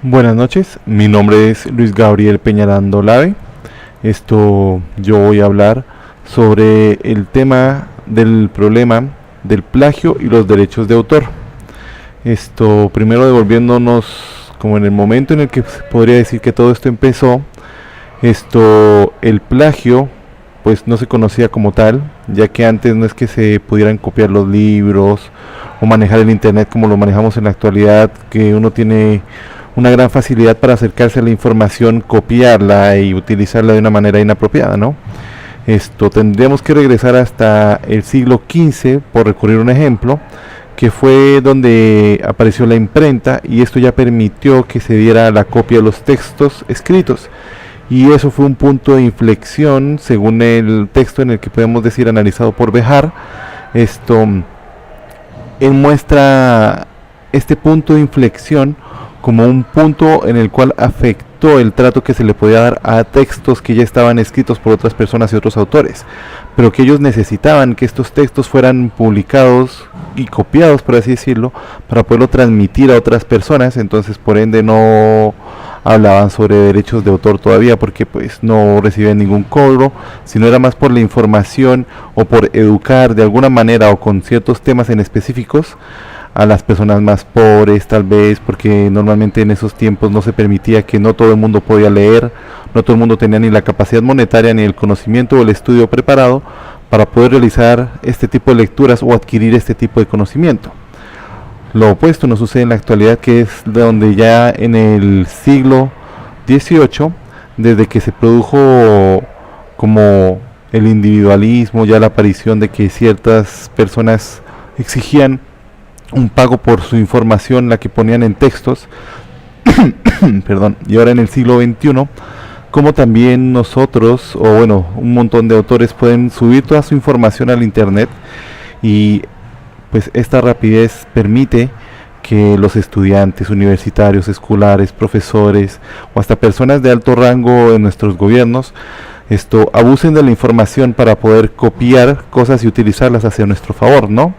Buenas noches, mi nombre es Luis Gabriel Peñarando Lave. Yo voy a hablar sobre el tema del problema del plagio y los derechos de autor. Primero devolviéndonos como en el momento en el que se podría decir que todo esto empezó. El plagio pues no se conocía como tal, ya que antes no es que se pudieran copiar los libros o manejar el internet como lo manejamos en la actualidad, que uno tiene una gran facilidad para acercarse a la información, copiarla y utilizarla de una manera inapropiada, ¿no? Tendríamos que regresar hasta el siglo XV, por recurrir a un ejemplo, que fue donde apareció la imprenta, y esto ya permitió que se diera la copia de los textos escritos. Y eso fue un punto de inflexión, según el texto en el que podemos decir analizado por Bejar. Él muestra este punto de inflexión como un punto en el cual afectó el trato que se le podía dar a textos que ya estaban escritos por otras personas y otros autores, pero que ellos necesitaban que estos textos fueran publicados y copiados, por así decirlo, para poderlo transmitir a otras personas. Entonces, por ende, no hablaban sobre derechos de autor todavía, porque pues no recibían ningún cobro, sino era más por la información o por educar de alguna manera o con ciertos temas en específicos a las personas más pobres, tal vez porque normalmente en esos tiempos no se permitía, que no todo el mundo podía leer, no todo el mundo tenía ni la capacidad monetaria, ni el conocimiento o el estudio preparado para poder realizar este tipo de lecturas o adquirir este tipo de conocimiento. Lo opuesto nos sucede en la actualidad, que es de donde ya en el siglo XVIII, desde que se produjo como el individualismo, ya la aparición de que ciertas personas exigían un pago por su información, la que ponían en textos, perdón, y ahora en el siglo XXI, como también nosotros, o bueno, un montón de autores pueden subir toda su información al internet, y pues esta rapidez permite que los estudiantes universitarios, escolares, profesores o hasta personas de alto rango en nuestros gobiernos abusen de la información para poder copiar cosas y utilizarlas hacia nuestro favor, ¿no?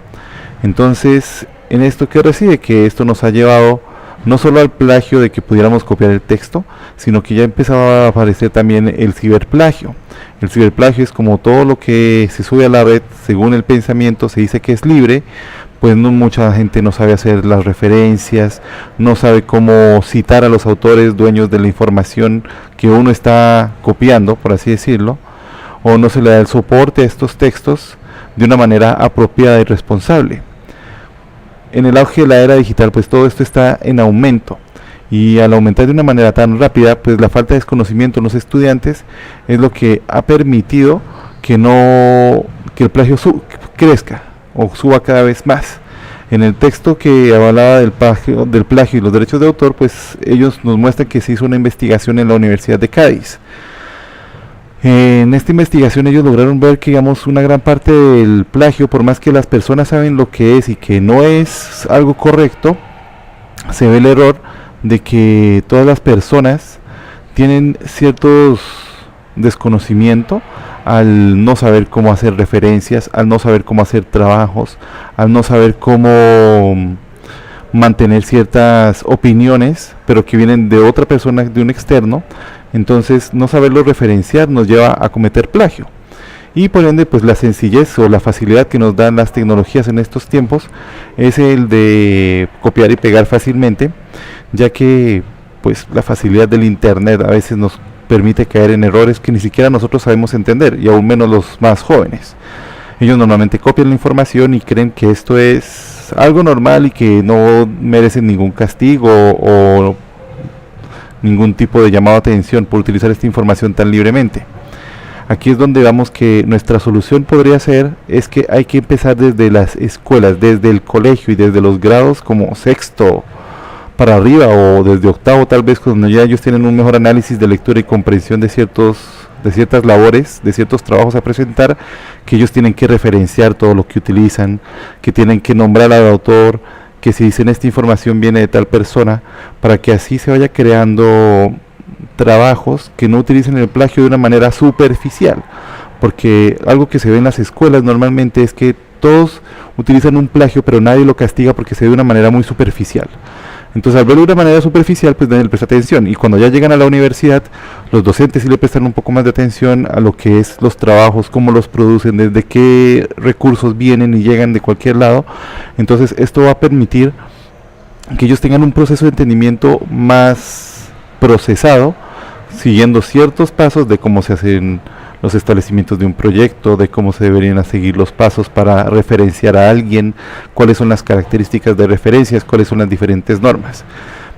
Entonces, en esto que reside, que esto nos ha llevado no solo al plagio de que pudiéramos copiar el texto, sino que ya empezaba a aparecer también el ciberplagio. El ciberplagio es como todo lo que se sube a la red según el pensamiento, se dice que es libre, pues no, mucha gente no sabe hacer las referencias, no sabe cómo citar a los autores dueños de la información que uno está copiando, por así decirlo, o no se le da el soporte a estos textos de una manera apropiada y responsable. En el auge de la era digital, pues todo esto está en aumento, y al aumentar de una manera tan rápida, pues la falta de desconocimiento en los estudiantes es lo que ha permitido que el plagio crezca o suba cada vez más. En el texto que hablaba del plagio y los derechos de autor, pues ellos nos muestran que se hizo una investigación en la Universidad de Cádiz. En esta investigación ellos lograron ver que, digamos, una gran parte del plagio, por más que las personas saben lo que es y que no es algo correcto, se ve el error de que todas las personas tienen ciertos desconocimiento al no saber cómo hacer referencias, al no saber cómo hacer trabajos, al no saber cómo mantener ciertas opiniones, pero que vienen de otra persona, de un externo. Entonces, no saberlo referenciar nos lleva a cometer plagio. Y por ende, pues la sencillez o la facilidad que nos dan las tecnologías en estos tiempos es el de copiar y pegar fácilmente, ya que pues la facilidad del internet a veces nos permite caer en errores que ni siquiera nosotros sabemos entender, y aún menos los más jóvenes. Ellos normalmente copian la información y creen que esto es algo normal y que no merecen ningún castigo o ningún tipo de llamado a atención por utilizar esta información tan libremente. Aquí es donde vamos que nuestra solución podría ser, es que hay que empezar desde las escuelas, desde el colegio y desde los grados como sexto para arriba, o desde octavo tal vez, cuando ya ellos tienen un mejor análisis de lectura y comprensión de ciertas labores, de ciertos trabajos a presentar, que ellos tienen que referenciar todo lo que utilizan, que tienen que nombrar al autor, que si dicen esta información viene de tal persona, para que así se vaya creando trabajos que no utilicen el plagio de una manera superficial, porque algo que se ve en las escuelas normalmente es que todos utilizan un plagio, pero nadie lo castiga porque se ve de una manera muy superficial. Entonces, al verlo de una manera superficial, pues nadie le presta atención. Y cuando ya llegan a la universidad, los docentes sí le prestan un poco más de atención a lo que es los trabajos, cómo los producen, desde qué recursos vienen y llegan de cualquier lado. Entonces, esto va a permitir que ellos tengan un proceso de entendimiento más procesado, siguiendo ciertos pasos de cómo se hacen los establecimientos de un proyecto, de cómo se deberían seguir los pasos para referenciar a alguien, cuáles son las características de referencias, cuáles son las diferentes normas.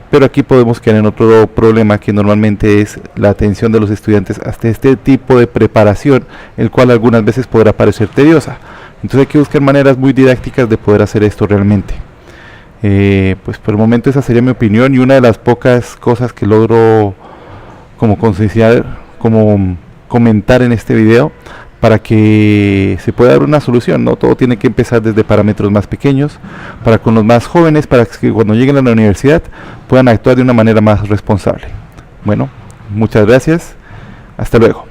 Pero aquí podemos caer en otro problema, que normalmente es la atención de los estudiantes hasta este tipo de preparación, el cual algunas veces podrá parecer tediosa. Entonces hay que buscar maneras muy didácticas de poder hacer esto realmente. Pues por el momento esa sería mi opinión, y una de las pocas cosas que logro como concienciar, como comentar en este video, para que se pueda dar una solución. No todo tiene que empezar desde parámetros más pequeños, para con los más jóvenes, para que cuando lleguen a la universidad puedan actuar de una manera más responsable. Bueno, muchas gracias, hasta luego.